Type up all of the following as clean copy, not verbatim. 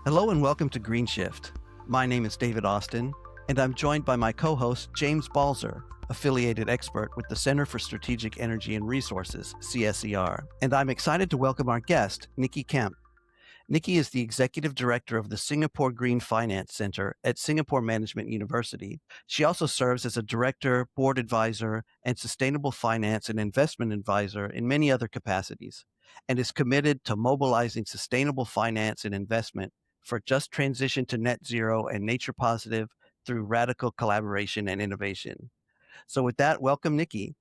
Hello and welcome to GreenShift. My name is David Austin, and I'm joined by my co-host, James Balzer, affiliated expert with the Center for Strategic Energy and Resources, CSER. And I'm excited to welcome our guest, Nikki Kemp. Nikki is the Executive Director of the Singapore Green Finance Center at Singapore Management University. She also serves as a Director, Board Advisor, and Sustainable Finance and Investment Advisor in many other capacities, and is committed to mobilizing sustainable finance and investment for just transition to net zero and nature positive through radical collaboration and innovation. So with that, welcome, Nikki.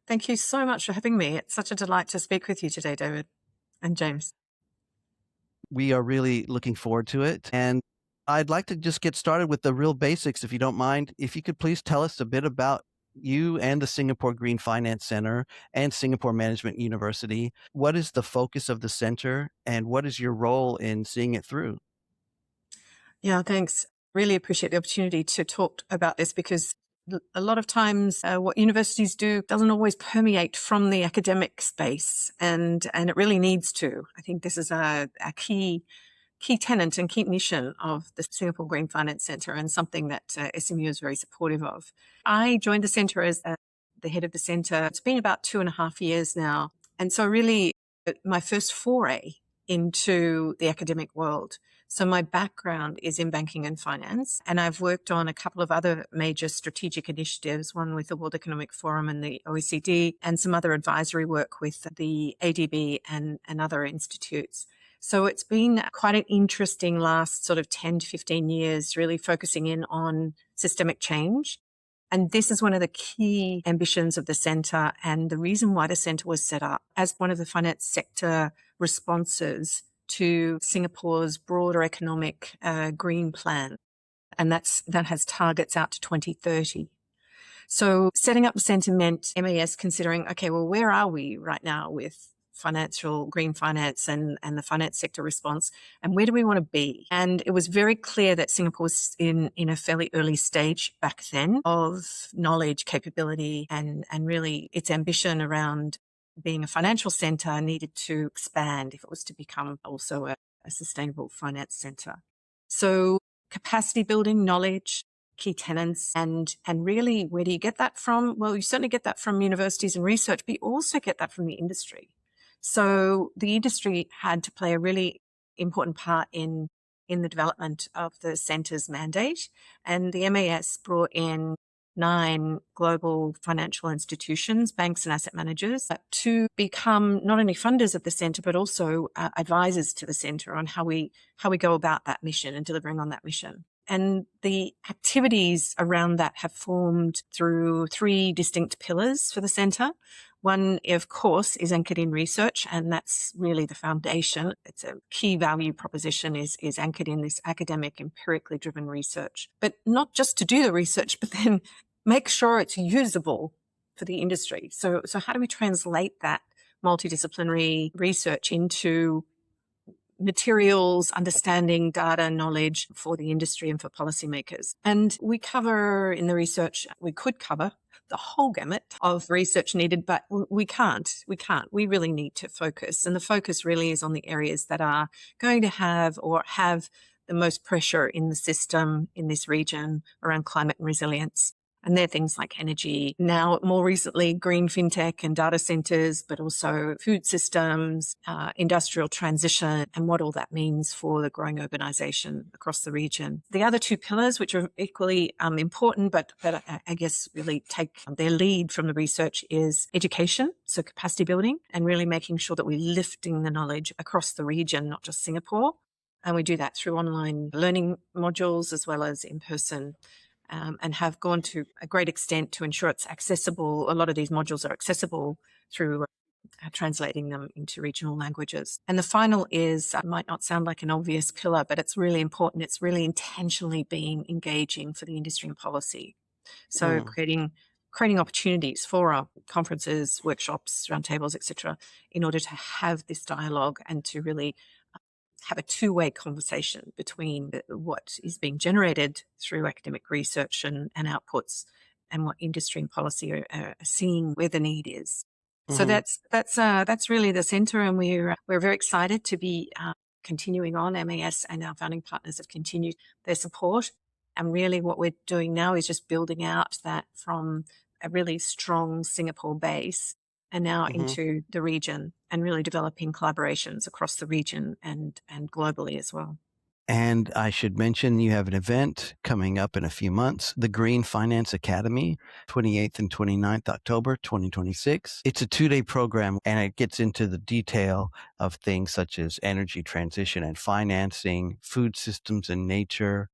Thank you so much for having me. It's such a delight to speak with you today, David and James. We are really looking forward to it. And I'd like to just get started with the real basics, if you don't mind. If you could please tell us a bit about you and the Singapore Green Finance Center and Singapore Management University. What is the focus of the center and what is your role in seeing it through? Yeah, thanks. Really appreciate the opportunity to talk about this because a lot of times what universities do doesn't always permeate from the academic space, and it really needs to. I think this is a key tenet and key mission of the Singapore Green Finance Centre, and something that SMU is very supportive of. I joined the centre as the head of the centre. It's been about 2.5 years now. And so really my first foray into the academic world. So my background is in banking and finance, and I've worked on a couple of other major strategic initiatives, one with the World Economic Forum and the OECD, and some other advisory work with the ADB and other institutes. So it's been quite an interesting last sort of 10 to 15 years, really focusing in on systemic change. And this is one of the key ambitions of the centre, and the reason why the centre was set up as one of the finance sector responses to Singapore's broader economic green plan. And that has targets out to 2030. So setting up the centre meant MAS considering, okay, well, where are we right now with financial green finance and the finance sector response, and where do we want to be? And it was very clear that Singapore was in a fairly early stage back then of knowledge, capability, and really its ambition around being a financial centre needed to expand if it was to become also a sustainable finance centre. So capacity building, knowledge, key tenets, and really, where do you get that from? Well, you certainly get that from universities and research, but you also get that from the industry. So the industry had to play a really important part in the development of the centre's mandate, and the MAS brought in 9 global financial institutions, banks and asset managers, to become not only funders of the centre, but also advisors to the centre on how we go about that mission and delivering on that mission. And the activities around that have formed through 3 distinct pillars for the centre. One, of course, is anchored in research, and that's really the foundation. It's a key value proposition is anchored in this academic, empirically driven research. But not just to do the research, but then make sure it's usable for the industry. So how do we translate that multidisciplinary research into materials, understanding, data, knowledge for the industry and for policymakers? And we cover in the research, we could cover the whole gamut of research needed, but we can't. We really need to focus. And the focus really is on the areas that are going to have the most pressure in the system in this region around climate and resilience. And they're things like energy, now more recently green fintech and data centers, but also food systems, industrial transition, and what all that means for the growing urbanization across the region. The other 2 pillars, which are equally important, but I guess really take their lead from the research, is education, so capacity building, and really making sure that we're lifting the knowledge across the region, not just Singapore. And we do that through online learning modules as well as in person. And have gone to a great extent to ensure it's accessible. A lot of these modules are accessible through translating them into regional languages. And the final is, it might not sound like an obvious pillar, but it's really important. It's really intentionally being engaging for the industry and policy. So creating opportunities for our conferences, workshops, roundtables, etc., in order to have this dialogue and to really have a 2-way conversation between what is being generated through academic research and outputs and what industry and policy are seeing where the need is. So that's really the centre, and we're very excited to be continuing on. MAS and our founding partners have continued their support. And really what we're doing now is just building out that from a really strong Singapore base and now into the region, and really developing collaborations across the region and globally as well. And I should mention you have an event coming up in a few months, the Green Finance Academy, 28th and 29th October 2026. It's a 2-day program, and it gets into the detail of things such as energy transition and financing, food systems and nature,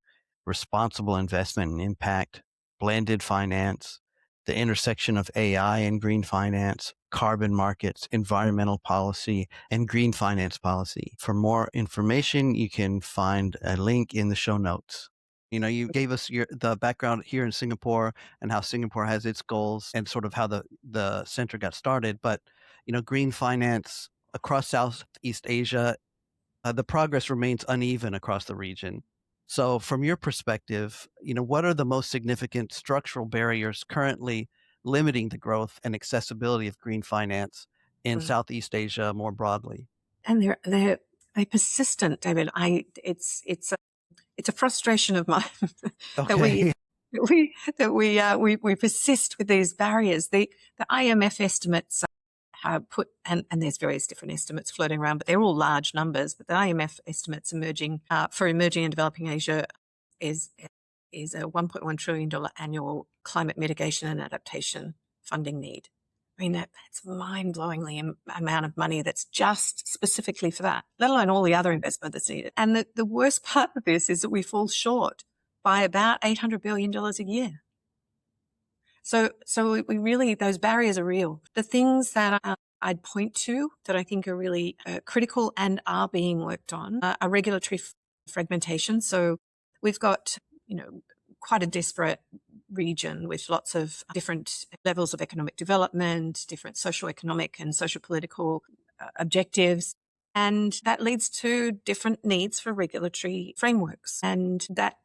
responsible investment and impact, blended finance, the intersection of AI and green finance, carbon markets, environmental policy, and green finance policy. For more information, you can find a link in the show notes. You gave us the background here in Singapore and how Singapore has its goals and sort of how the center got started. But, green finance across Southeast Asia, the progress remains uneven across the region. So from your perspective, what are the most significant structural barriers currently limiting the growth and accessibility of green finance in Southeast Asia more broadly? And they're persistent, David. It's a frustration of mine Okay. that we persist with these barriers. The IMF estimates put, and there's various different estimates floating around, but they're all large numbers. But the IMF estimates for emerging and developing Asia is a $1.1 trillion annual climate mitigation and adaptation funding need. I mean, that's mind-blowingly amount of money that's just specifically for that, let alone all the other investment that's needed. And the worst part of this is that we fall short by about $800 billion a year. So we really, those barriers are real. The things that I'd point to that I think are really critical and are being worked on are regulatory fragmentation. So we've got, quite a disparate region with lots of different levels of economic development, different socioeconomic and sociopolitical objectives. And that leads to different needs for regulatory frameworks. And that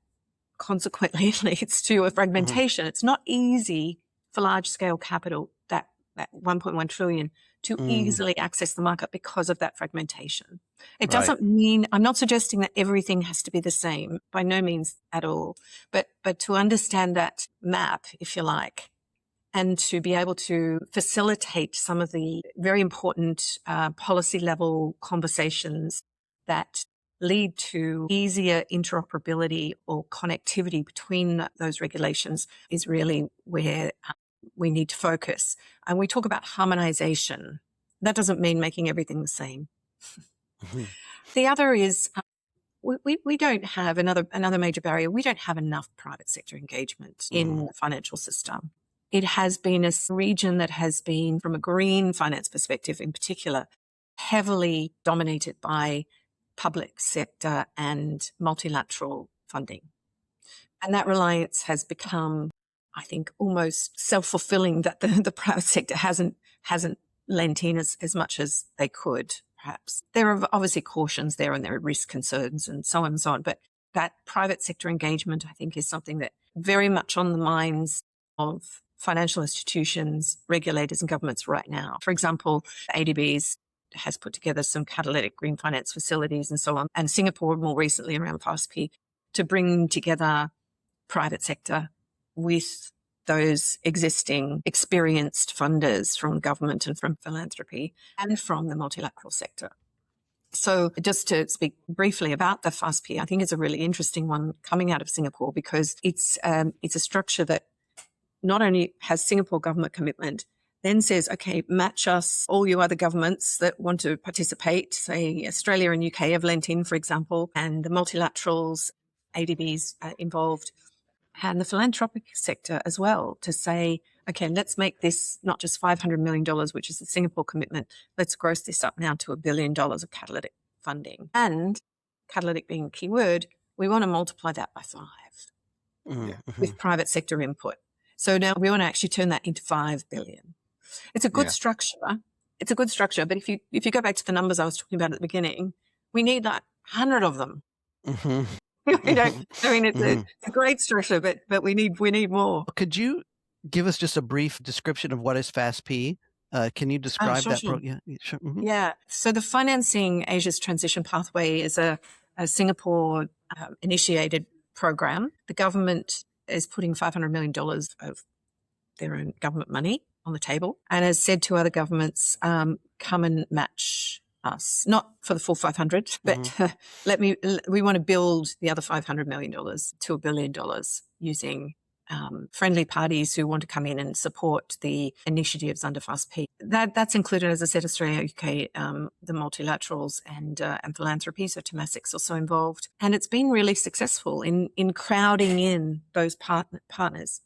consequently leads to a fragmentation. It's not easy for large scale capital, that 1.1 trillion, to easily access the market because of that fragmentation. It doesn't mean, I'm not suggesting that everything has to be the same, by no means at all, but to understand that map, if you like, and to be able to facilitate some of the very important policy level conversations that lead to easier interoperability or connectivity between those regulations is really where we need to focus. And we talk about harmonization. That doesn't mean making everything the same. The other is we don't have another major barrier. We don't have enough private sector engagement in the financial system. It has been a region that has been, from a green finance perspective in particular, heavily dominated by public sector and multilateral funding. And that reliance has become, I think, almost self-fulfilling, that the private sector hasn't lent in as much as they could, perhaps. There are obviously cautions there and there are risk concerns and so on and so on. But that private sector engagement, I think, is something that very much on the minds of financial institutions, regulators and governments right now. For example, ADBs has put together some catalytic green finance facilities and so on. And Singapore more recently around FAST-P to bring together private sector with those existing experienced funders from government and from philanthropy and from the multilateral sector. So just to speak briefly about the FAST-P, I think it's a really interesting one coming out of Singapore, because it's a structure that not only has Singapore government commitment, then says, okay, match us, all you other governments that want to participate, say Australia and UK have lent in, for example, and the multilaterals, ADBs involved, and the philanthropic sector as well, to say, okay, let's make this not just $500 million, which is the Singapore commitment. Let's gross this up now to $1 billion of catalytic funding. And catalytic being a key word, we want to multiply that by 5 with private sector input. So now we want to actually turn that into 5 billion. It's a good structure. It's a good structure. But if you go back to the numbers I was talking about at the beginning, we need like 100 of them. It's a great structure, but we need more. Could you give us just a brief description of what is FAST-P? Can you describe Sure, that? sure. Yeah, sure. Mm-hmm. Yeah. So the Financing Asia's Transition Pathway is a Singapore initiated program. The government is putting $500 million of their own government money on the table and has said to other governments, come and match us, not for the full 500, but we want to build the other $500 million to $1 billion using friendly parties who want to come in and support the initiatives under FAST-P. That's included, as I said, Australia, UK, the multilaterals and philanthropy. So Temasek's also involved. And it's been really successful in crowding in those partners.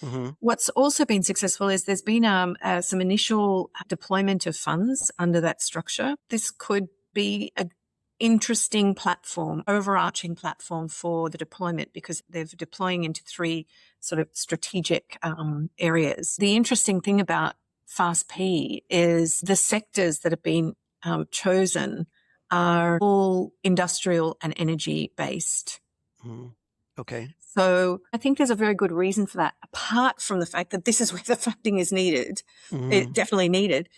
Mm-hmm. What's also been successful is there's been some initial deployment of funds under that structure. This could be an interesting platform, overarching platform for the deployment because they're deploying into 3 sort of strategic areas. The interesting thing about FAST-P is the sectors that have been chosen are all industrial and energy based. Mm-hmm. Okay. So I think there's a very good reason for that, apart from the fact that this is where the funding is needed, it's definitely needed.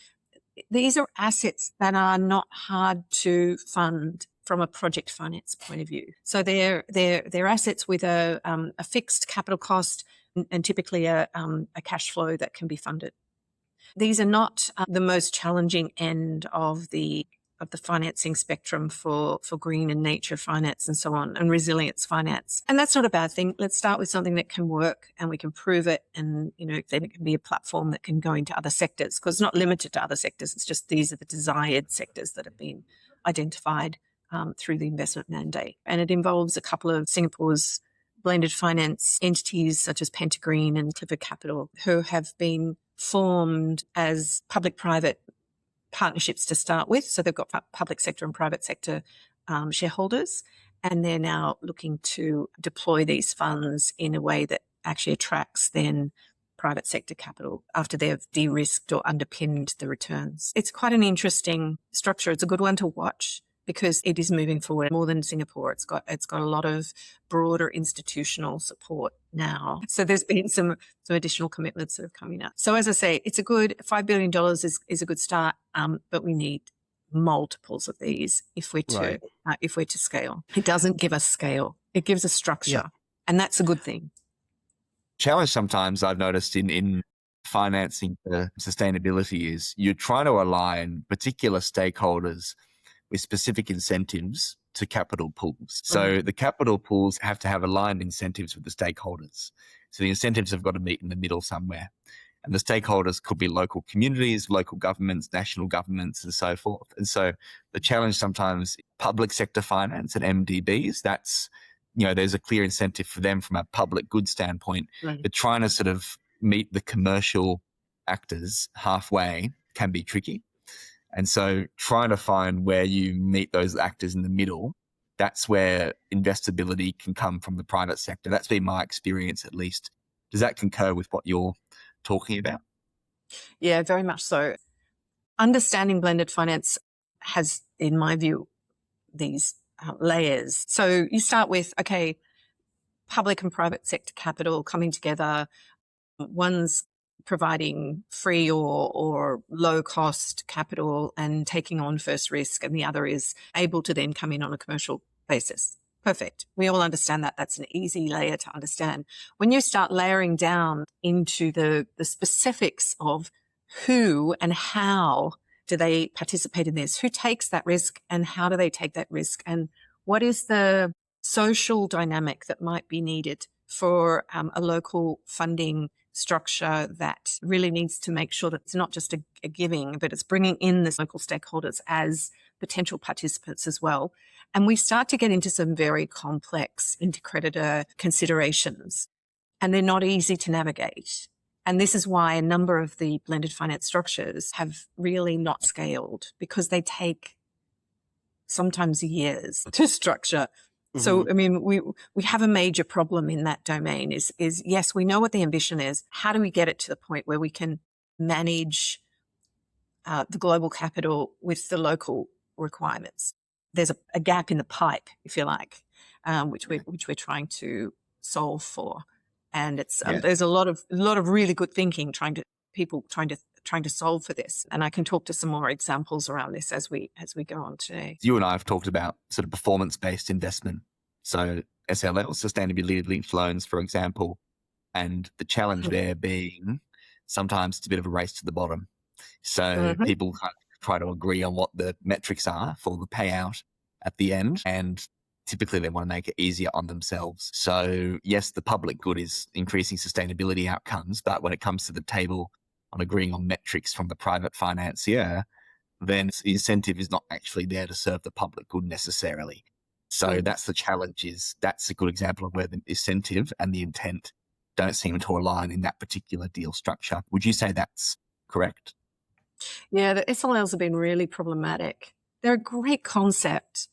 These are assets that are not hard to fund from a project finance point of view. So they're assets with a fixed capital cost and typically a cash flow that can be funded. These are not the most challenging end of the financing spectrum for green and nature finance and so on, and resilience finance. And that's not a bad thing. Let's start with something that can work and we can prove it. And, then it can be a platform that can go into other sectors because it's not limited to other sectors. It's just these are the desired sectors that have been identified through the investment mandate. And it involves a couple of Singapore's blended finance entities such as Pentagreen and Clifford Capital, who have been formed as public-private partnerships to start with. So they've got public sector and private sector shareholders, and they're now looking to deploy these funds in a way that actually attracts then private sector capital after they've de-risked or underpinned the returns. It's quite an interesting structure. It's a good one to watch because it is moving forward more than Singapore. It's got a lot of broader institutional support now. So there's been some additional commitments that have coming up. So as I say, it's a good $5 billion is a good start, but we need multiples of these if we're to scale. It doesn't give us scale. It gives us structure, and that's a good thing. Challenge sometimes I've noticed in financing for sustainability is you're trying to align particular stakeholders with specific incentives to capital pools. So the capital pools have to have aligned incentives with the stakeholders. So the incentives have got to meet in the middle somewhere. And the stakeholders could be local communities, local governments, national governments, and so forth. And so the challenge sometimes, public sector finance and MDBs, that's, there's a clear incentive for them from a public good standpoint. Right. But trying to sort of meet the commercial actors halfway can be tricky. And so trying to find where you meet those actors in the middle, that's where investability can come from the private sector. That's been my experience, at least. Does that concur with what you're talking about? Yeah, very much so. Understanding blended finance has, in my view, these layers. So you start with, public and private sector capital coming together. One's providing free or low cost capital and taking on first risk, and the other is able to then come in on a commercial basis. Perfect. We all understand that. That's an easy layer to understand. When you start layering down into the specifics of who and how do they participate in this, who takes that risk and how do they take that risk, and what is the social dynamic that might be needed for a local funding structure that really needs to make sure that it's not just a giving, but it's bringing in the local stakeholders as potential participants as well. And we start to get into some very complex inter-creditor considerations, and they're not easy to navigate. And this is why a number of the blended finance structures have really not scaled, because they take sometimes years to structure. So, I mean, we have a major problem in that domain is yes, we know what the ambition is. How do we get it to the point where we can manage the global capital with the local requirements? There's a gap in the pipe, if you like, which we're trying to solve for. And it's there's a lot of really good thinking, people trying to trying to solve for this. And I can talk to some more examples around this as we go on today. You and I have talked about sort of performance-based investment. So SLL, sustainability linked loans, for example, and the challenge there being sometimes it's a bit of a race to the bottom. So people kind of try to agree on what the metrics are for the payout at the end, and typically they want to make it easier on themselves. So yes, the public good is increasing sustainability outcomes, but when it comes to the table on agreeing on metrics from the private financier, then the incentive is not actually there to serve the public good necessarily. So that's the challenge. That's a good example of where the incentive and the intent don't seem to align in that particular deal structure. Would you say that's correct? Yeah, the SLLs have been really problematic. They're a great concept,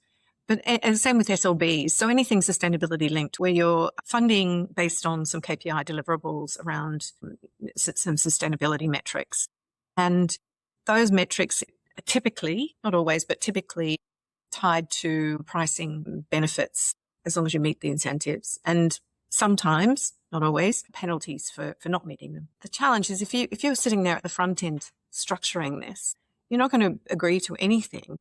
but and same with SLBs. So anything sustainability linked where you're funding based on some KPI deliverables around some sustainability metrics. And those metrics are typically, not always, but typically tied to pricing benefits as long as you meet the incentives. And sometimes, not always, penalties for not meeting them. The challenge is if you're sitting there at the front end structuring this, you're not going to agree to anything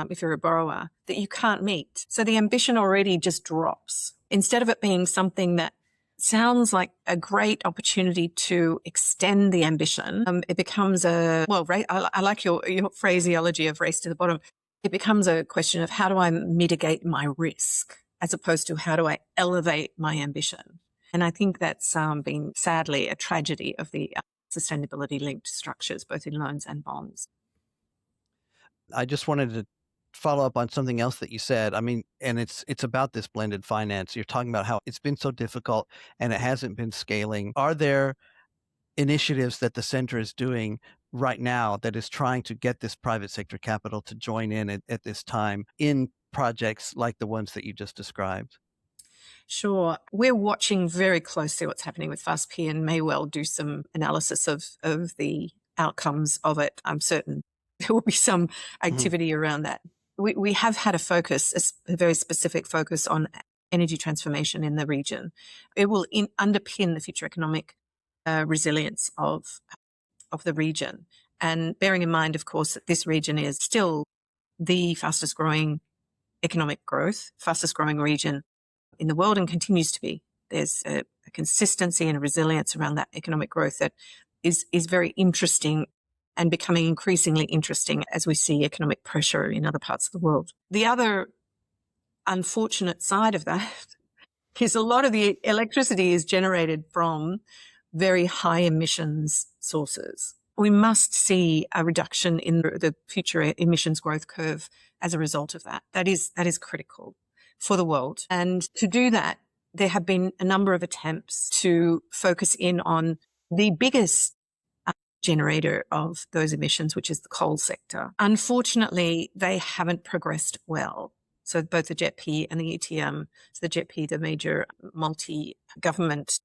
if you're a borrower that you can't meet. So the ambition already just drops. Instead of it being something that sounds like a great opportunity to extend the ambition, it becomes I like your phraseology of race to the bottom. It becomes a question of how do I mitigate my risk as opposed to how do I elevate my ambition. And I think that's been sadly a tragedy of the sustainability linked structures, both in loans and bonds. I just wanted to follow up on something else that you said. I mean, and it's about this blended finance. You're talking about how it's been so difficult and it hasn't been scaling. Are there initiatives that the center is doing right now that is trying to get this private sector capital to join in at this time in projects like the ones that you just described? Sure. We're watching very closely what's happening with FastP and may well do some analysis of the outcomes of it. I'm certain there will be some activity around that. We have had a focus, a very specific focus on energy transformation in the region. It will underpin the future economic resilience of the region. And bearing in mind, of course, that this region is still the fastest growing economic growth, fastest growing region in the world and continues to be. There's a consistency and a resilience around that economic growth that is very interesting and becoming increasingly interesting as we see economic pressure in other parts of the world. The other unfortunate side of that is a lot of the electricity is generated from very high emissions sources. We must see a reduction in the future emissions growth curve as a result of that. That is critical for the world. And to do that, there have been a number of attempts to focus in on the biggest generator of those emissions, which is the coal sector. Unfortunately, they haven't progressed well. So both the JETP and the ETM, so the JETP, the major multi-government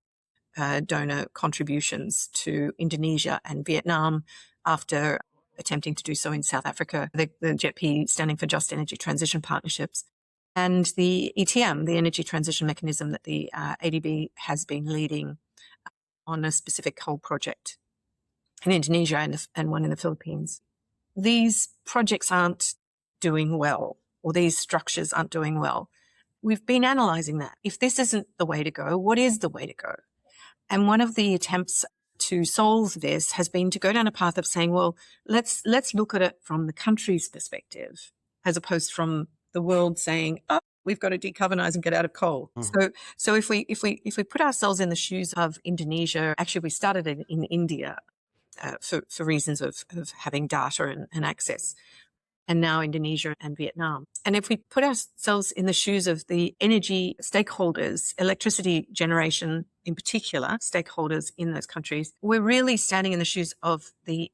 donor contributions to Indonesia and Vietnam after attempting to do so in South Africa, the JETP standing for Just Energy Transition Partnerships, and the ETM, the Energy Transition Mechanism that the ADB has been leading on a specific coal project in Indonesia and one in the Philippines. These projects aren't doing well, or these structures aren't doing well. We've been analysing that. If this isn't the way to go, what is the way to go? And one of the attempts to solve this has been to go down a path of saying, well, let's look at it from the country's perspective, as opposed from the world saying, oh, we've got to decarbonize and get out of coal. So if we put ourselves in the shoes of Indonesia, actually we started in India for reasons of having data and access, and now Indonesia and Vietnam. And if we put ourselves in the shoes of the energy stakeholders, electricity generation in particular, stakeholders in those countries, we're really standing in the shoes of the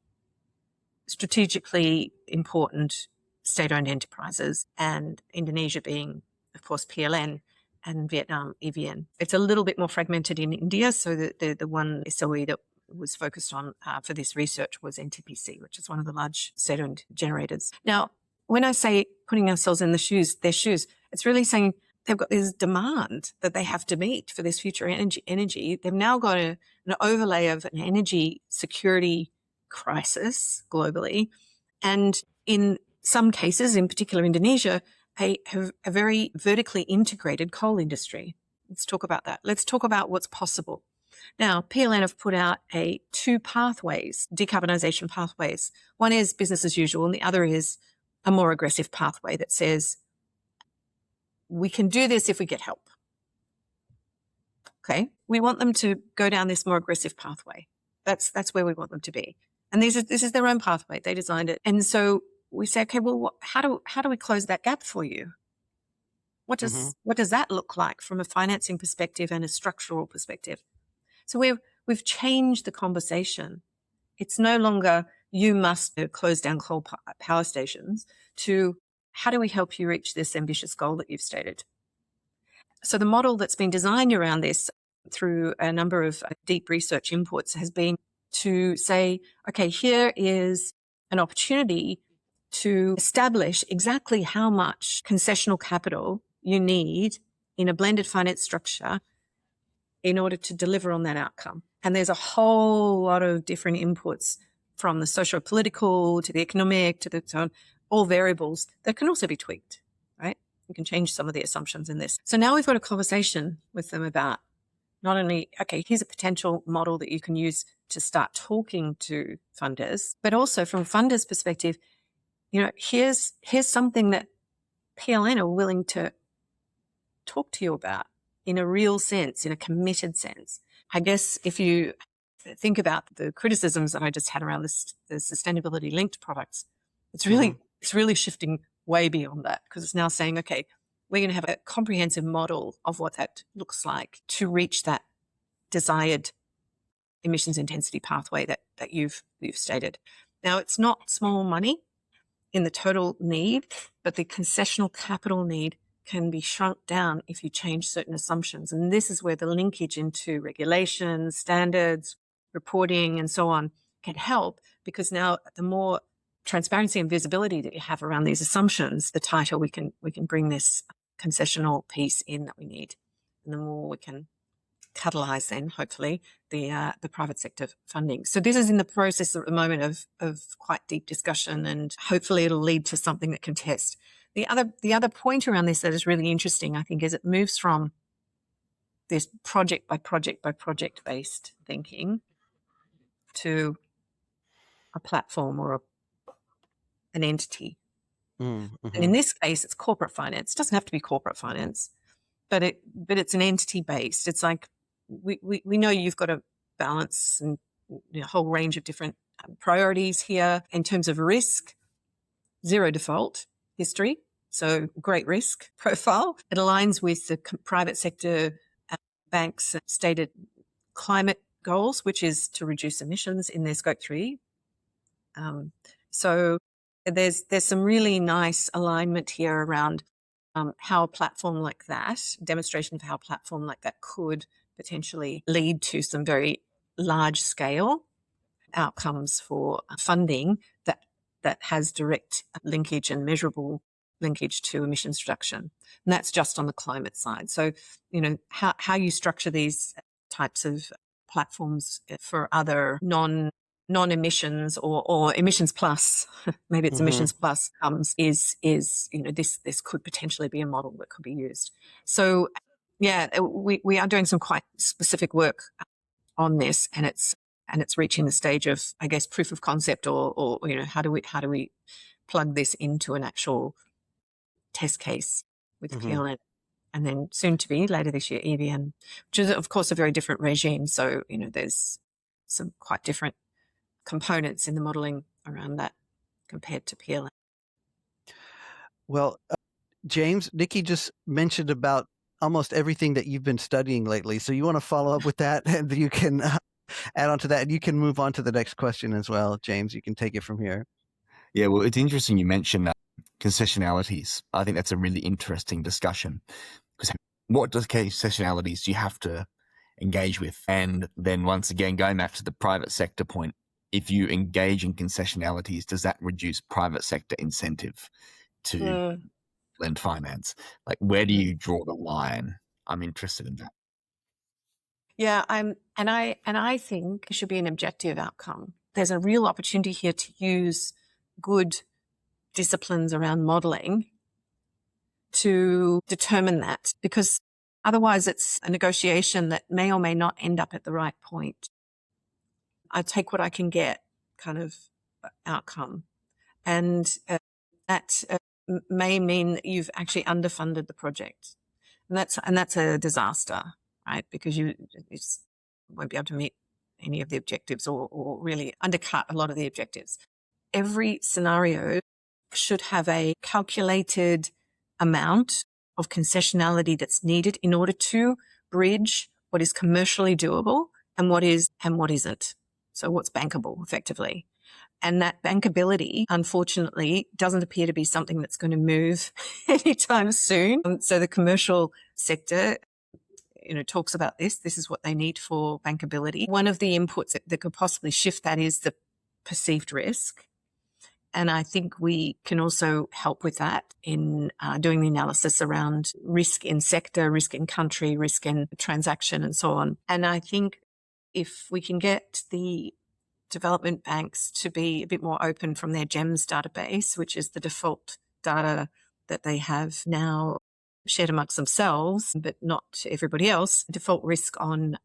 strategically important state-owned enterprises, and Indonesia being, of course, PLN, and Vietnam, EVN. It's a little bit more fragmented in India, so the one SOE that was focused on for this research was NTPC, which is one of the large state-owned generators. Now, when I say putting ourselves in their shoes, it's really saying they've got this demand that they have to meet for this future energy. They've now got an overlay of an energy security crisis globally. And in some cases, in particular Indonesia, have a very vertically integrated coal industry. Let's talk about that. Let's talk about what's possible. Now, PLN have put out two pathways, decarbonisation pathways. One is business as usual, and the other is a more aggressive pathway that says, we can do this if we get help. Okay, we want them to go down this more aggressive pathway. That's where we want them to be. And this is their own pathway. They designed it. And so we say, okay, well, how do we close that gap for you? What does that look like from a financing perspective and a structural perspective? So we've changed the conversation. It's no longer you must close down coal power stations to how do we help you reach this ambitious goal that you've stated? So the model that's been designed around this through a number of deep research inputs has been to say, okay, here is an opportunity to establish exactly how much concessional capital you need in a blended finance structure in order to deliver on that outcome. And there's a whole lot of different inputs from the socio-political to the economic to the all variables that can also be tweaked, right? You can change some of the assumptions in this. So now we've got a conversation with them about not only, okay, here's a potential model that you can use to start talking to funders, but also from funders' perspective, here's something that PLN are willing to talk to you about in a real sense, in a committed sense. I guess if you think about the criticisms that I just had around the sustainability linked products, it's really shifting way beyond that, because it's now saying, okay, we're going to have a comprehensive model of what that looks like to reach that desired emissions intensity pathway that you've stated. Now, it's not small money in the total need, but the concessional capital need can be shrunk down if you change certain assumptions. And this is where the linkage into regulations, standards, reporting, and so on can help, because now the more transparency and visibility that you have around these assumptions, the tighter we can bring this concessional piece in that we need, and the more we can catalyze then hopefully the private sector funding. So this is in the process at the moment of quite deep discussion, and hopefully it'll lead to something that can test. The other point around this that is really interesting, I think, is it moves from this project by project by project based thinking to a platform or an entity. Mm-hmm. And in this case, it's corporate finance. It doesn't have to be corporate finance, but it's an entity based. It's like we know you've got to balance and a whole range of different priorities here in terms of risk, zero default history, so great risk profile. It aligns with the private sector banks' stated climate goals, which is to reduce emissions in their scope 3. So there's some really nice alignment here around how a platform like that, demonstration of how a platform like that could potentially lead to some very large scale outcomes for funding that has direct linkage and measurable linkage to emissions reduction. And that's just on the climate side. So, how you structure these types of platforms for other non-emissions or emissions plus, maybe it's emissions plus is this could potentially be a model that could be used. So yeah, we are doing some quite specific work on this, and it's reaching the stage of, I guess, proof of concept or how do we plug this into an actual test case with PLN, and then soon to be later this year EVN, which is of course a very different regime. So there's some quite different components in the modelling around that compared to PLN. Well, James, Nikki just mentioned about almost everything that you've been studying lately. So you want to follow up with that, and you can add on to that, and you can move on to the next question as well. James, you can take it from here. Yeah, well, it's interesting you mentioned concessionalities. I think that's a really interesting discussion, because what does concessionalities do you have to engage with? And then once again, going back to the private sector point, if you engage in concessionalities, does that reduce private sector incentive to lend finance? Like, where do you draw the line? I'm interested in that. Yeah, I think it should be an objective outcome. there's a real opportunity here to use good disciplines around modeling to determine that, because otherwise it's a negotiation that may or may not end up at the right point. I take what I can get kind of outcome. And that may mean that you've actually underfunded the project. And that's a disaster, right? Because you won't be able to meet any of the objectives or really undercut a lot of the objectives. Every scenario should have a calculated amount of concessionality that's needed in order to bridge what is commercially doable and what isn't. So what's bankable effectively. And that bankability, unfortunately, doesn't appear to be something that's going to move anytime soon. So the commercial sector, talks about this. This is what they need for bankability. One of the inputs that could possibly shift that is the perceived risk. And I think we can also help with that in doing the analysis around risk in sector, risk in country, risk in transaction, and so on. And I think if we can get the development banks to be a bit more open from their GEMS database, which is the default data that they have now shared amongst themselves, but not to everybody else, default risk on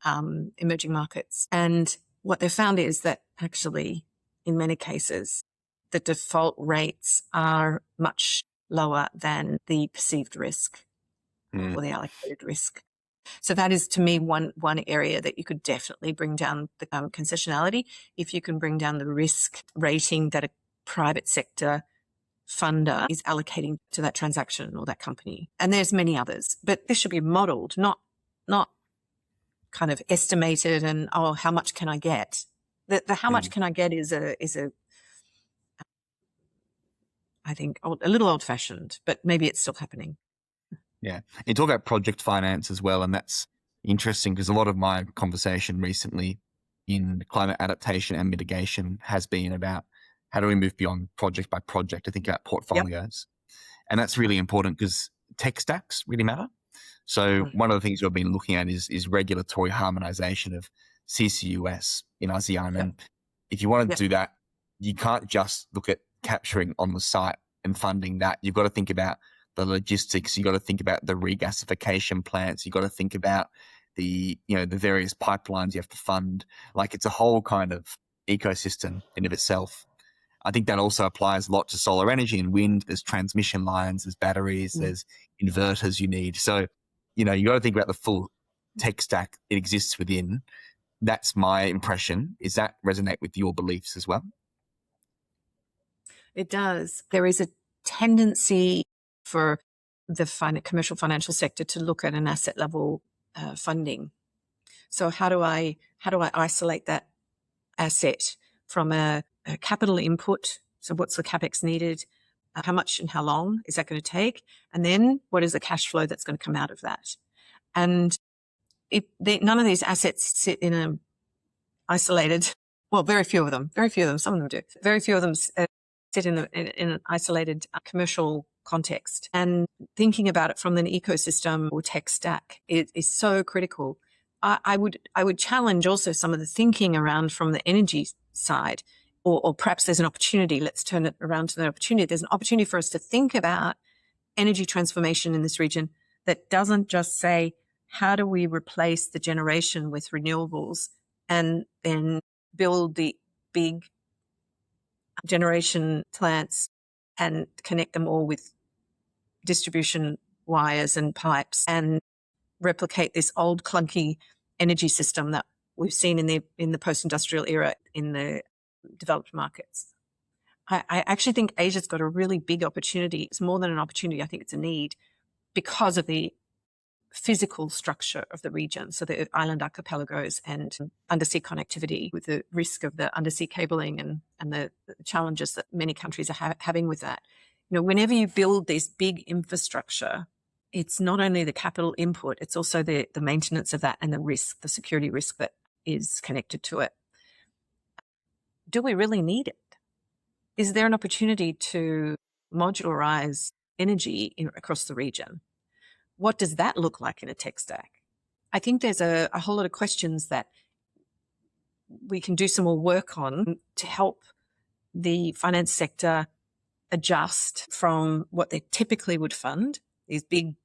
emerging markets. And what they found is that actually, in many cases, the default rates are much lower than the perceived risk or the allocated risk. So that is, to me, one area that you could definitely bring down the concessionality if you can bring down the risk rating that a private sector funder is allocating to that transaction or that company. And there's many others, but this should be modeled, not kind of estimated and, how much can I get? The how much can I get is a I think a little old fashioned, but maybe it's still happening. Yeah. You talk about project finance as well, and that's interesting because a lot of my conversation recently in climate adaptation and mitigation has been about how do we move beyond project by project to think about portfolios. Yep. And that's really important because tech stacks really matter. So one of the things we've been looking at is regulatory harmonization of CCUS in ASEAN. Yep. And if you want to do that, you can't just look at capturing on the site and funding that. You've got to think about the logistics. You've got to think about the regasification plants. You've got to think about the various pipelines you have to fund. Like, it's a whole kind of ecosystem in of itself. I think that also applies a lot to solar energy and wind. There's transmission lines, there's batteries, there's inverters you need. So, you got to think about the full tech stack it exists within. That's my impression. Does that resonate with your beliefs as well? It does. There is a tendency for the commercial financial sector to look at an asset level funding. So how do I isolate that asset from a capital input? So what's the capex needed? How much and how long is that going to take? And then what is the cash flow that's going to come out of that? And none of these assets sit in a isolated. Well, very few of them. Some of them do. Very few of them sit in an isolated commercial context. And thinking about it from an ecosystem or tech stack is so critical. I would challenge also some of the thinking around from the energy side, or perhaps there's an opportunity. Let's turn it around to the opportunity. There's an opportunity for us to think about energy transformation in this region that doesn't just say, how do we replace the generation with renewables and then build the big generation plants and connect them all with distribution wires and pipes and replicate this old clunky energy system that we've seen in the post-industrial era in the developed markets. I actually think Asia's got a really big opportunity. It's more than an opportunity. I think it's a need because of the physical structure of the region. So the island archipelagos and undersea connectivity, with the risk of the undersea cabling and the challenges that many countries are having with that. Whenever you build this big infrastructure, it's not only the capital input, it's also the maintenance of that and the risk, the security risk that is connected to it. Do we really need it? Is there an opportunity to modularize energy across the region? What does that look like in a tech stack? I think there's a whole lot of questions that we can do some more work on to help the finance sector adjust from what they typically would fund, these big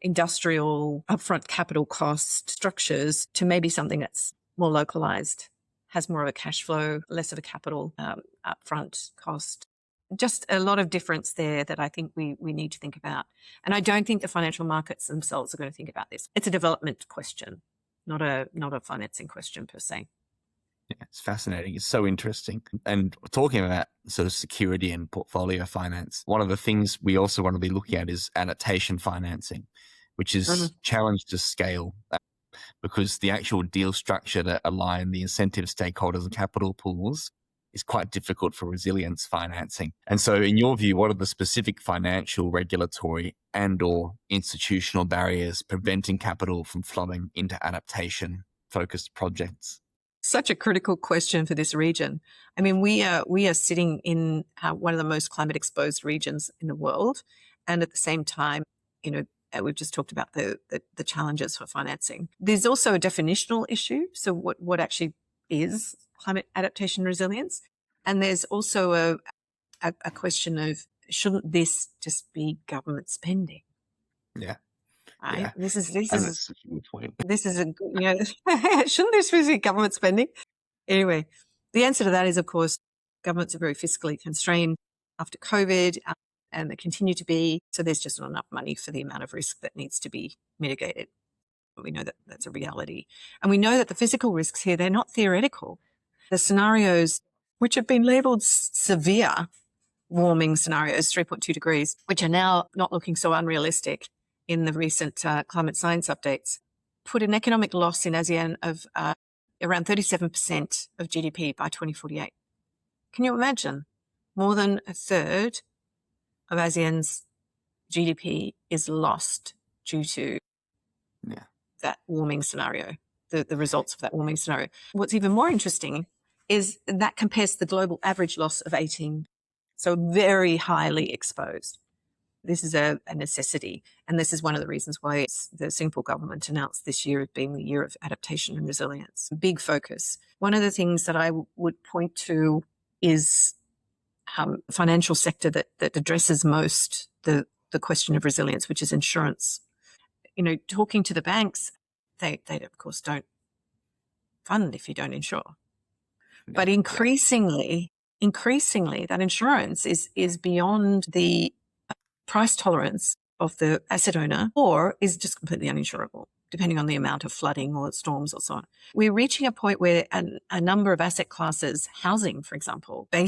industrial upfront capital cost structures, to maybe something that's more localized, has more of a cash flow, less of a capital upfront cost. Just a lot of difference there that I think we need to think about. And I don't think the financial markets themselves are going to think about this. It's a development question, not a financing question per se. Yeah, it's fascinating. It's so interesting. And talking about sort of security and portfolio finance, one of the things we also want to be looking at is adaptation financing, which is challenged to scale because the actual deal structure to align the incentive stakeholders and capital pools is quite difficult for resilience financing. And so in your view, what are the specific financial, regulatory and/or institutional barriers preventing capital from flowing into adaptation-focused projects? Such a critical question for this region. I mean, we are sitting in one of the most climate-exposed regions in the world. And at the same time, we've just talked about the challenges for financing. There's also a definitional issue. So what actually is climate adaptation resilience? And there's also a question of, shouldn't this just be government spending? Yeah. Right? Yeah. This is such a good point. this is shouldn't this be government spending? Anyway, the answer to that is, of course, governments are very fiscally constrained after COVID, and they continue to be. So there's just not enough money for the amount of risk that needs to be mitigated. We know that that's a reality. And we know that the physical risks here, they're not theoretical. The scenarios, which have been labeled severe warming scenarios, 3.2 degrees, which are now not looking so unrealistic in the recent climate science updates, put an economic loss in ASEAN of around 37% of GDP by 2048. Can you imagine? More than a third of ASEAN's GDP is lost due to that warming scenario, the results of that warming scenario. What's even more interesting is that compares to the global average loss of 18. So very highly exposed. This is a necessity. And this is one of the reasons why the Singapore government announced this year as being the year of adaptation and resilience. Big focus. One of the things that I would point to is the financial sector that addresses most the question of resilience, which is insurance. Talking to the banks, they of course don't fund if you don't insure. Yeah, but increasingly, that insurance is beyond the price tolerance of the asset owner, or is just completely uninsurable, depending on the amount of flooding or storms or so on. We're reaching a point where a number of asset classes, housing, for example, a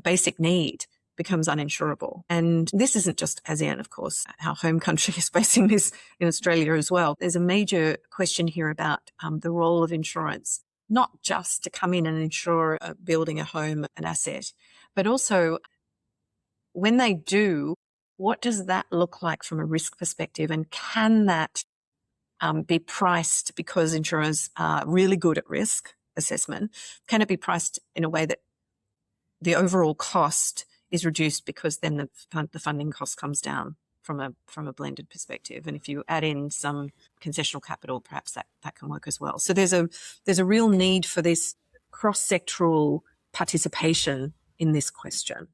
basic need, becomes uninsurable. And this isn't just ASEAN, of course. Our home country is facing this in Australia as well. There's a major question here about the role of insurance, not just to come in and insure building a home, an asset, but also when they do, what does that look like from a risk perspective? And can that be priced, because insurers are really good at risk assessment, can it be priced in a way that the overall cost is reduced, because then the funding cost comes down from a blended perspective? And if you add in some concessional capital, perhaps that can work as well. So there's a real need for this cross-sectoral participation in this question.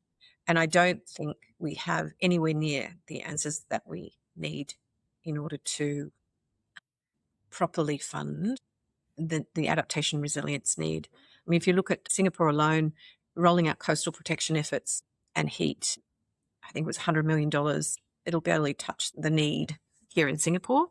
And I don't think we have anywhere near the answers that we need in order to properly fund the adaptation resilience need. I mean, if you look at Singapore alone, rolling out coastal protection efforts and heat, I think it was $100 million. It'll barely touch the need here in Singapore.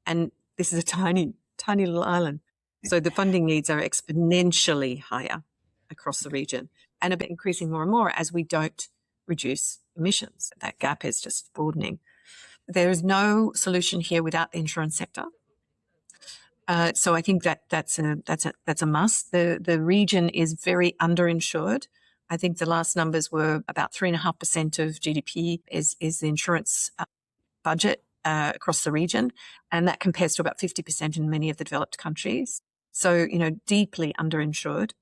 And this is a tiny, tiny little island. So the funding needs are exponentially higher across the region, and a bit increasing more and more as we don't reduce emissions. That gap is just broadening. There is no solution here without the insurance sector. So I think that's a must. The region is very underinsured. I think the last numbers were about 3.5% of GDP is the insurance budget across the region, and that compares to about 50% in many of the developed countries. So, deeply underinsured.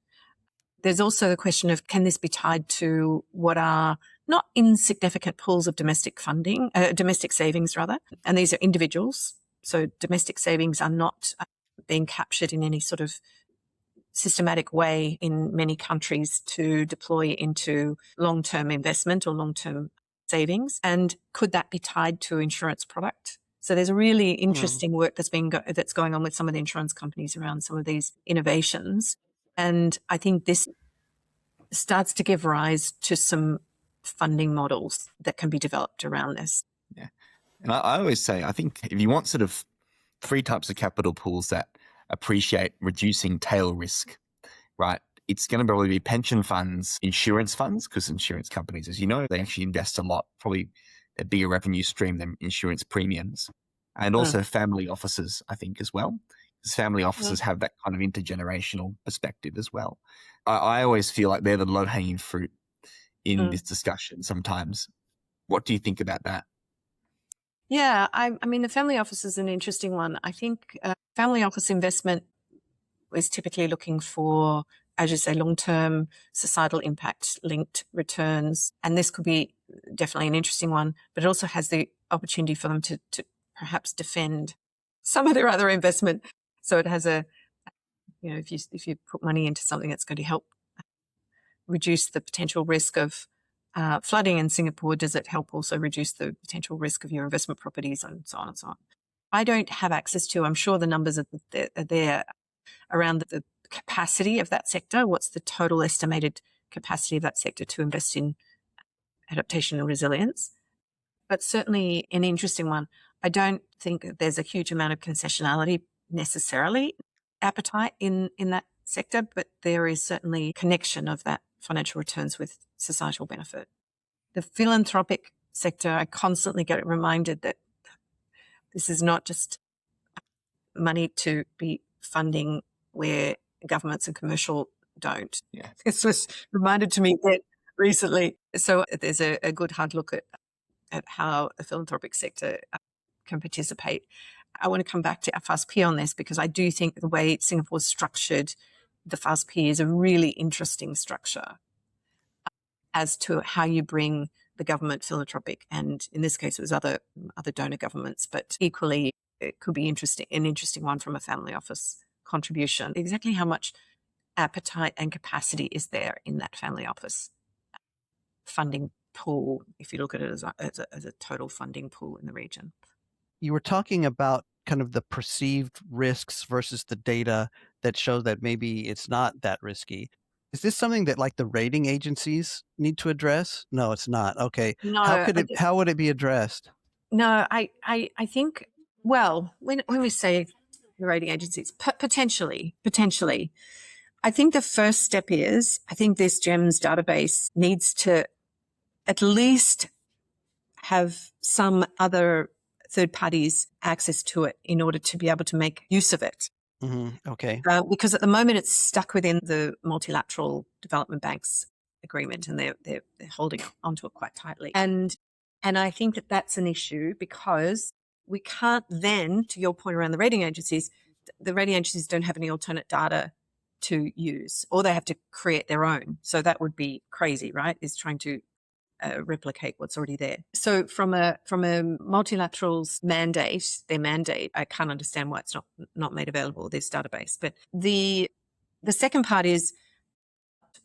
There's also the question of, can this be tied to what are not insignificant pools of domestic savings rather, and these are individuals. So domestic savings are not being captured in any sort of systematic way in many countries to deploy into long-term investment or long-term savings. And could that be tied to insurance product? So there's a really interesting work that's going on with some of the insurance companies around some of these innovations. And I think this starts to give rise to some funding models that can be developed around this. Yeah. And I always say, I think if you want sort of 3 types of capital pools that appreciate reducing tail risk, right? It's going to probably be pension funds, insurance funds, because insurance companies, as you know, they actually invest a lot, probably a bigger revenue stream than insurance premiums. And also family offices, I think, as well. Because family offices have that kind of intergenerational perspective as well. I always feel like they're the low-hanging fruit in this discussion sometimes. What do you think about that? Yeah, I mean, the family office is an interesting one. I think family office investment is typically looking for, as you say, long-term societal impact linked returns. And this could be definitely an interesting one, but it also has the opportunity for them to perhaps defend some of their other investment. So it has if you put money into something that's going to help reduce the potential risk of flooding in Singapore, does it help also reduce the potential risk of your investment properties and so on and so on? I don't have access to, I'm sure the numbers are there around the capacity of that sector. What's the total estimated capacity of that sector to invest in adaptation and resilience? But certainly an interesting one. I don't think there's a huge amount of concessionality necessarily appetite in that sector, but there is certainly connection of that financial returns with societal benefit. The philanthropic sector, I constantly get reminded that this is not just money to be funding where governments and commercial don't. Yeah. This was reminded to me that recently. So there's a good hard look at how the philanthropic sector can participate. I want to come back to our FAST-P on this because I do think the way Singapore's structured the FAST-P is a really interesting structure as to how you bring the government philanthropic, and in this case it was other donor governments, but equally it could be an interesting one from a family office contribution. Exactly how much appetite and capacity is there in that family office funding pool, if you look at it as a total funding pool in the region. You were talking about kind of the perceived risks versus the data that show that maybe it's not that risky. Is this something that like the rating agencies need to address? No, it's not. Okay. No, How would it be addressed? No, I think, well, when we say the rating agencies, potentially, I think the first step is, I think this GEMS database needs to at least have some other third parties access to it in order to be able to make use of it. Okay. Because at the moment it's stuck within the multilateral development banks agreement, and they're holding onto it quite tightly. And I think that that's an issue because we can't then, to your point around the rating agencies don't have any alternate data to use, or they have to create their own. So that would be crazy, right? Is trying to replicate what's already there. So from a multilateral's their mandate, I can't understand why it's not made available, this database. But the second part is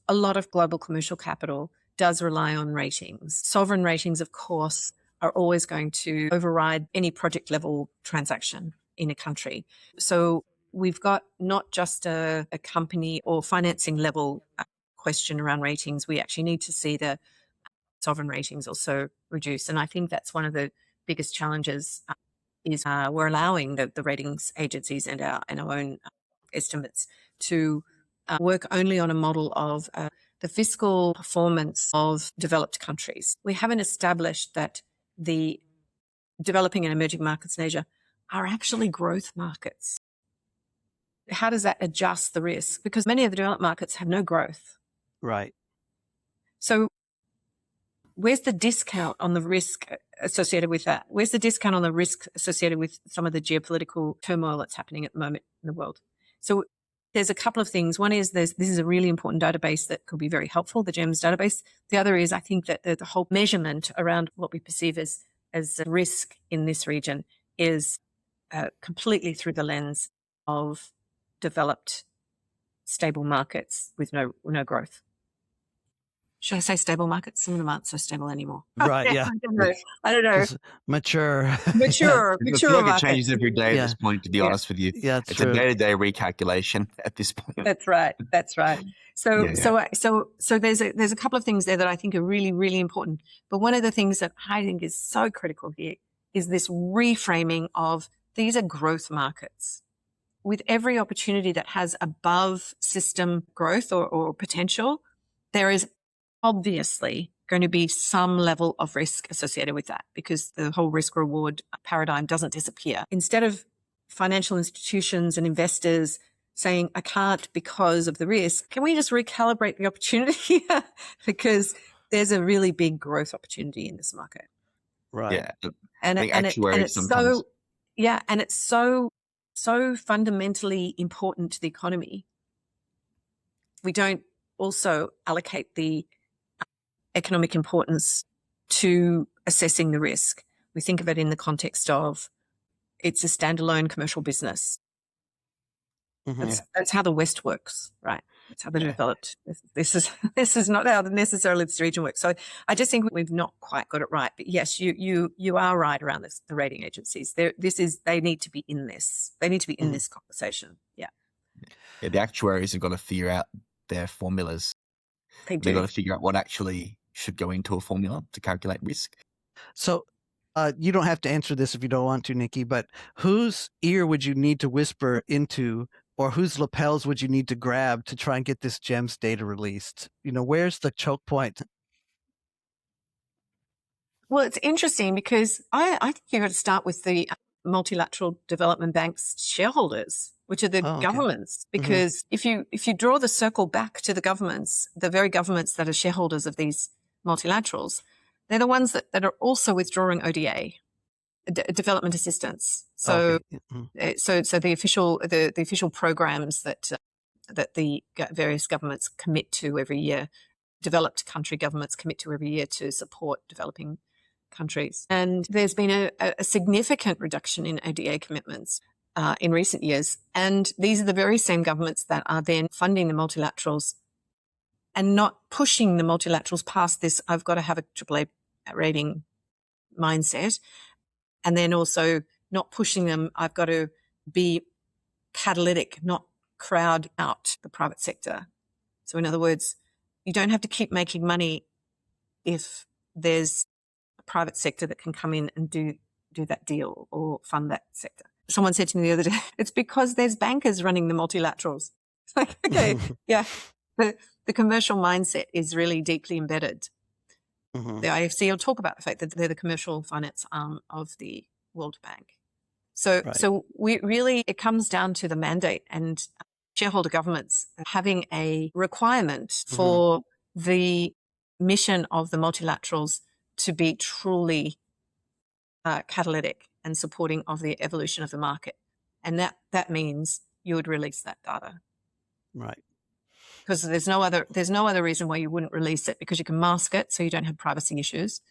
a lot of global commercial capital does rely on ratings. Sovereign ratings, of course, are always going to override any project level transaction in a country. So we've got not just a company or financing level question around ratings. We actually need to see the sovereign ratings also reduce. And I think that's one of the biggest challenges is we're allowing the ratings agencies and our own estimates to work only on a model of the fiscal performance of developed countries. We haven't established that the developing and emerging markets in Asia are actually growth markets. How does that adjust the risk? Because many of the developed markets have no growth. Right. So where's the discount on the risk associated with that? Where's the discount on the risk associated with some of the geopolitical turmoil that's happening at the moment in the world? So there's a couple of things. One is this is a really important database that could be very helpful, the GEMS database. The other is I think that the whole measurement around what we perceive as a risk in this region is completely through the lens of developed stable markets with no growth. Should I say stable markets? Some of them aren't so stable anymore. Right, yeah. I don't know. It's mature. Mature I feel like it markets. changes every day Yeah. at this point, to be Yeah. honest with you. Yeah, It's true. a day-to-day recalculation at this point. That's right. So, Yeah. so there's a couple of things there that I think are really, really important. But one of the things that I think is so critical here is this reframing of these are growth markets. With every opportunity that has above system growth or potential, there is obviously going to be some level of risk associated with that, because the whole risk reward paradigm doesn't disappear. Instead of financial institutions and investors saying, I can't because of the risk, can we just recalibrate the opportunity here? Because there's a really big growth opportunity in this market. Right. Yeah. And I think it's actuaries sometimes. so fundamentally important to the economy. We don't also allocate the economic importance to assessing the risk. We think of it in the context of it's a standalone commercial business. Mhm. That's how the West works, right? That's how they're developed. This is not how necessarily this region works. So I just think we've not quite got it right. But yes, you are right around this, the rating agencies. They need to be in this. They need to be in this conversation. Yeah. Yeah, the actuaries have got to figure out their formulas. They've got to figure out what actually should go into a formula to calculate risk. So you don't have to answer this if you don't want to, Nikki, but whose ear would you need to whisper into, or whose lapels would you need to grab to try and get this GEMS data released? Where's the choke point? Well, it's interesting because I think you've got to start with the multilateral development banks shareholders, which are the governments. Because if you draw the circle back to the governments, the very governments that are shareholders of these multilaterals, they're the ones that are also withdrawing ODA, development assistance. So, so the official programs that the various governments commit to every year, developed country governments commit to every year to support developing countries. And there's been a significant reduction in ODA commitments in recent years. And these are the very same governments that are then funding the multilaterals and not pushing the multilaterals past this, I've got to have a AAA rating mindset. And then also not pushing them, I've got to be catalytic, not crowd out the private sector. So in other words, you don't have to keep making money if there's a private sector that can come in and do that deal or fund that sector. Someone said to me the other day, it's because there's bankers running the multilaterals. It's like, okay, yeah. The commercial mindset is really deeply embedded. The IFC will talk about the fact that they're the commercial finance arm of the World Bank. So it comes down to the mandate and shareholder governments having a requirement for the mission of the multilaterals to be truly catalytic and supporting of the evolution of the market. And that means you would release that data. Right. Because there's no other reason why you wouldn't release it, because you can mask it so you don't have privacy issues.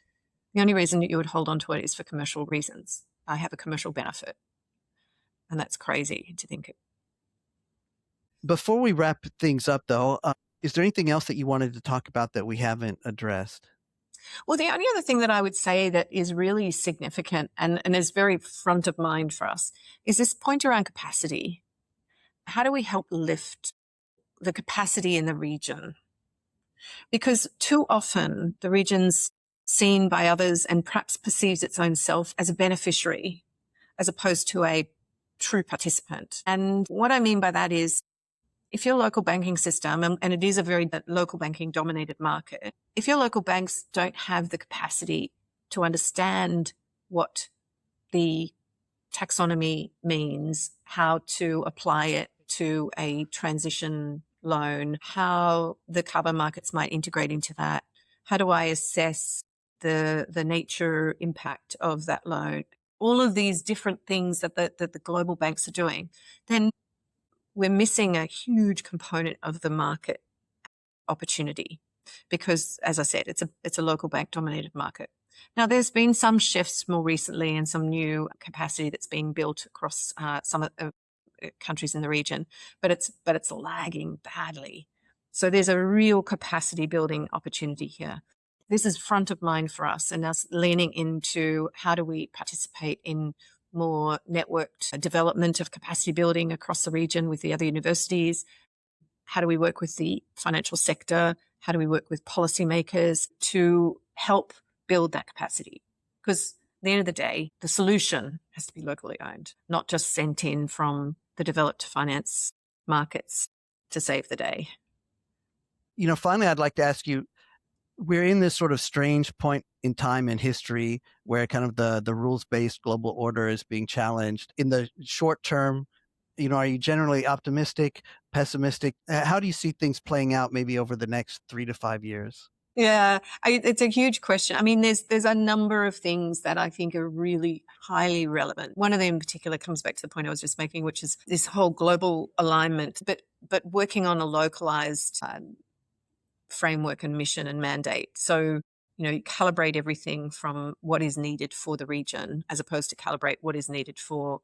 The only reason that you would hold on to it is for commercial reasons. I have a commercial benefit. And that's crazy to think of. Before we wrap things up, though, is there anything else that you wanted to talk about that we haven't addressed? Well, the only other thing that I would say that is really significant and is very front of mind for us is this point around capacity. How do we help lift the capacity in the region? Because too often the region's seen by others and perhaps perceives its own self as a beneficiary as opposed to a true participant. And what I mean by that is, if your local banking system, and it is a very local banking dominated market, if your local banks don't have the capacity to understand what the taxonomy means, how to apply it to a transition loan, how the carbon markets might integrate into that, how do I assess the nature impact of that loan, all of these different things that the global banks are doing, then we're missing a huge component of the market opportunity because, as I said, it's a local bank dominated market. Now, there's been some shifts more recently and some new capacity that's being built across some of countries in the region, but it's lagging badly. So there's a real capacity building opportunity here. This is front of mind for us, and us leaning into how do we participate in more networked development of capacity building across the region with the other universities. How do we work with the financial sector? How do we work with policymakers to help build that capacity? Because at the end of the day, the solution has to be locally owned, not just sent in from the developed finance markets to save the day. Finally, I'd like to ask you, we're in this sort of strange point in time in history where kind of the rules-based global order is being challenged. In the short term, are you generally optimistic, pessimistic? How do you see things playing out maybe over the next 3 to 5 years? Yeah, it's a huge question. I mean, there's a number of things that I think are really highly relevant. One of them in particular comes back to the point I was just making, which is this whole global alignment, but working on a localized framework and mission and mandate. So, you calibrate everything from what is needed for the region as opposed to calibrate what is needed for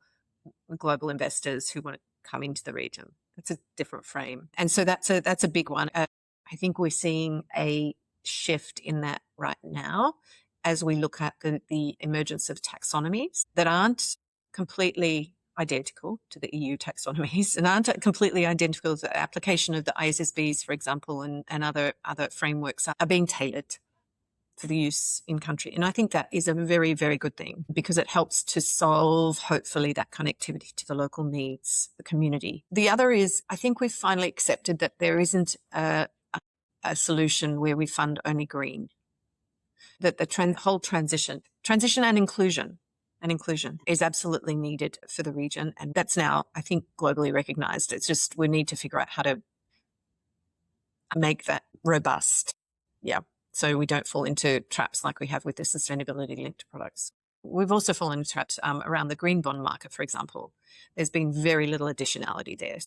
global investors who want to come into the region. It's a different frame. And so that's a big one. I think we're seeing a shift in that right now as we look at the emergence of taxonomies that aren't completely identical to the EU taxonomies and aren't completely identical to the application of the ISSBs, for example, and other frameworks are being tailored for the use in country. And I think that is a very, very good thing because it helps to solve, hopefully, that connectivity to the local needs, the community. The other is, I think we've finally accepted that there isn't a solution where we fund only green. That the whole transition and inclusion is absolutely needed for the region. And that's now, I think, globally recognized. It's just we need to figure out how to make that robust. Yeah. So we don't fall into traps like we have with the sustainability linked products. We've also fallen into traps around the green bond market, for example. There's been very little additionality there.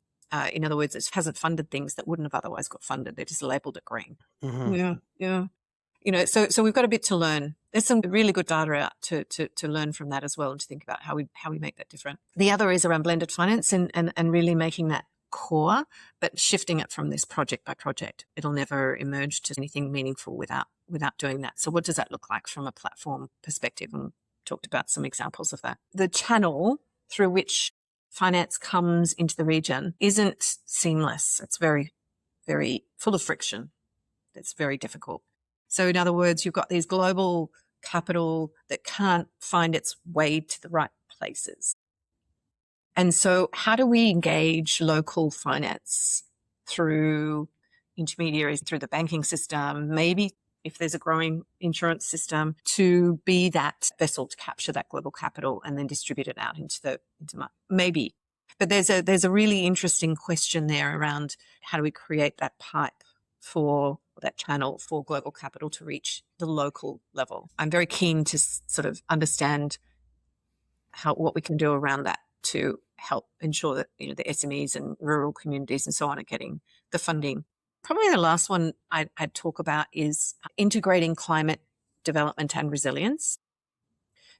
In other words, it hasn't funded things that wouldn't have otherwise got funded. They're just labeled it green. Mm-hmm. Yeah. So we've got a bit to learn. There's some really good data out to learn from that as well and to think about how we make that different. The other is around blended finance and really making that core, but shifting it from this project by project. It'll never emerge to anything meaningful without doing that. So what does that look like from a platform perspective? And talked about some examples of that. The channel through which finance comes into the region isn't seamless. It's very, very full of friction. It's very difficult. So in other words, you've got these global capital that can't find its way to the right places. And so how do we engage local finance through intermediaries, through the banking system, maybe if there's a growing insurance system, to be that vessel to capture that global capital and then distribute it out into maybe. But there's a really interesting question there around how do we create that pipe for that channel for global capital to reach the local level. I'm very keen to sort of understand what we can do around that to help ensure that the SMEs and rural communities and so on are getting the funding. Probably the last one I'd talk about is integrating climate development and resilience.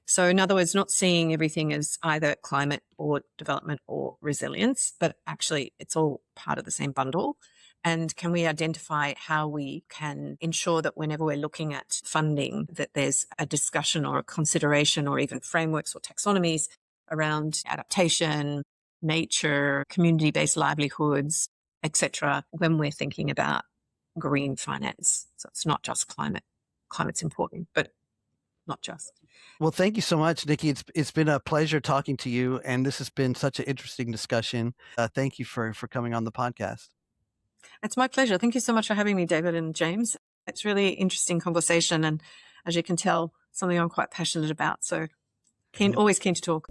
So in other words, not seeing everything as either climate or development or resilience, but actually it's all part of the same bundle. And can we identify how we can ensure that whenever we're looking at funding, that there's a discussion or a consideration or even frameworks or taxonomies around adaptation, nature, community-based livelihoods, etc., when we're thinking about green finance. So it's not just climate. Climate's important, but not just. Well, thank you so much, Nikki. It's been a pleasure talking to you, and this has been such an interesting discussion. Thank you for coming on the podcast. It's my pleasure. Thank you so much for having me, David and James. It's really interesting conversation, and as you can tell, something I'm quite passionate about. So always keen to talk.